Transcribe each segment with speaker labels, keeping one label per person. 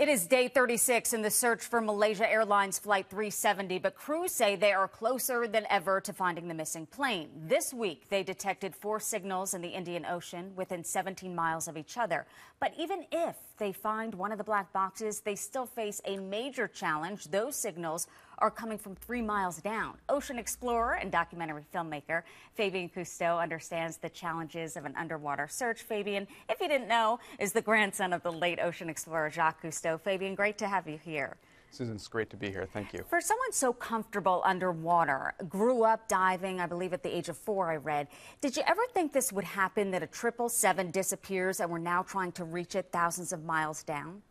Speaker 1: It is day 36 in the search for Malaysia Airlines Flight 370, but crews say they are closer than ever to finding the missing plane. This week, they detected 4 signals in the Indian Ocean within 17 miles of each other. But even if they find one of the black boxes, they still face a major challenge. Those signals are coming from 3 miles down. Ocean explorer and documentary filmmaker Fabian Cousteau understands the challenges of an underwater search. Fabian, if you didn't know, is the grandson of the late ocean explorer Jacques Cousteau. Fabian, great to have you here.
Speaker 2: Susan, it's great to be here. Thank you.
Speaker 1: For someone so comfortable underwater, grew up diving, I believe at the age of 4, I read. Did you ever think this would happen, that a 777 disappears and we're now trying to reach it thousands of miles down?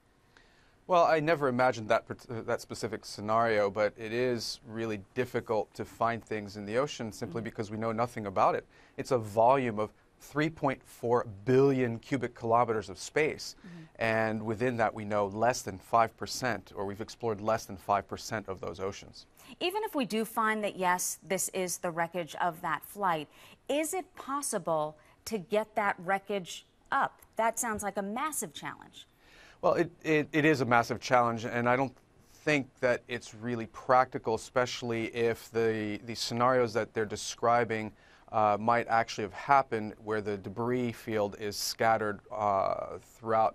Speaker 2: Well, I never imagined that specific scenario, but it is really difficult to find things in the ocean simply because we know nothing about it. It's a volume of 3.4 billion cubic kilometers of space, and within that we know less than 5%, or we've explored less than 5% of those oceans.
Speaker 1: Even if we do find that, yes, this is the wreckage of that flight, is it possible to get that wreckage up? That sounds like a massive challenge.
Speaker 2: Well, it is a massive challenge, and I don't think that it's really practical, especially if the scenarios that they're describing might actually have happened, where the debris field is scattered throughout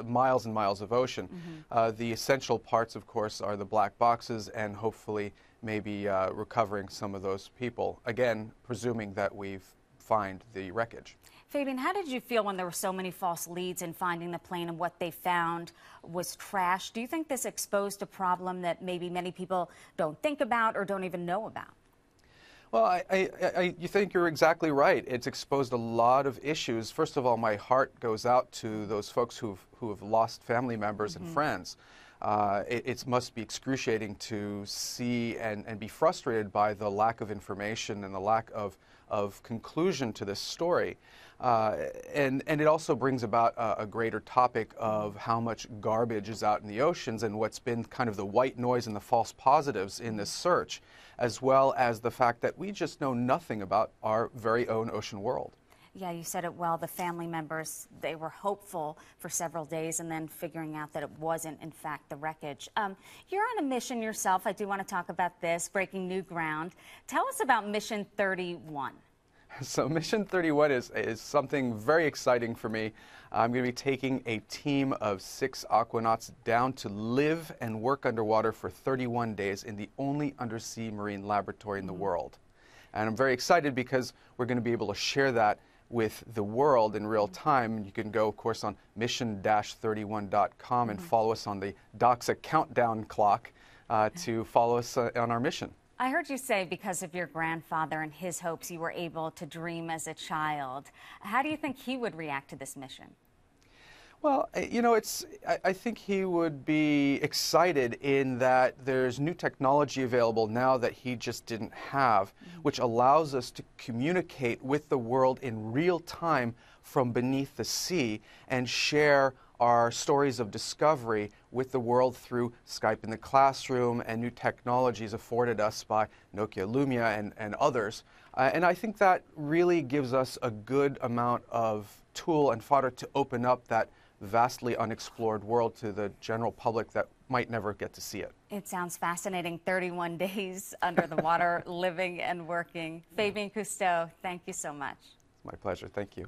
Speaker 2: miles and miles of ocean. The essential parts, of course, are the black boxes and hopefully maybe recovering some of those people, again, presuming that we find the wreckage.
Speaker 1: Fabian, how did you feel when there were so many false leads in finding the plane and what they found was trash? Do you think this exposed a problem that maybe many people don't think about or don't even know about?
Speaker 2: Well, you think you're exactly right. It's exposed a lot of issues. First of all, my heart goes out to those folks who have lost family members and friends. It must be excruciating to see and be frustrated by the lack of information and the lack of conclusion to this story. And it also brings about a greater topic of how much garbage is out in the oceans and what's been kind of the white noise and the false positives in this search, as well as the fact that we just know nothing about our very own ocean world.
Speaker 1: Yeah, you said it well. The family members, they were hopeful for several days and then figuring out that it wasn't, in fact, the wreckage. You're on a mission yourself. I do want to talk about this, breaking new ground. Tell us about Mission 31.
Speaker 2: So Mission 31 is something very exciting for me. I'm going to be taking a team of 6 aquanauts down to live and work underwater for 31 days in the only undersea marine laboratory in the world. And I'm very excited because we're going to be able to share that with the world in real time. You can go, of course, on mission-31.com and follow us on the Doxa countdown clock to follow us on our mission.
Speaker 1: I heard you say because of your grandfather and his hopes you were able to dream as a child. How do you think he would react to this mission?
Speaker 2: Well, you know, I think he would be excited in that there's new technology available now that he just didn't have, which allows us to communicate with the world in real time from beneath the sea and share our stories of discovery with the world through Skype in the classroom and new technologies afforded us by Nokia Lumia and others. And I think that really gives us a good amount of tool and fodder to open up that vastly unexplored world to the general public that might never get to see it.
Speaker 1: It sounds fascinating. 31 days under the water, living and working. Fabian Cousteau, thank you so much.
Speaker 2: My pleasure. Thank you.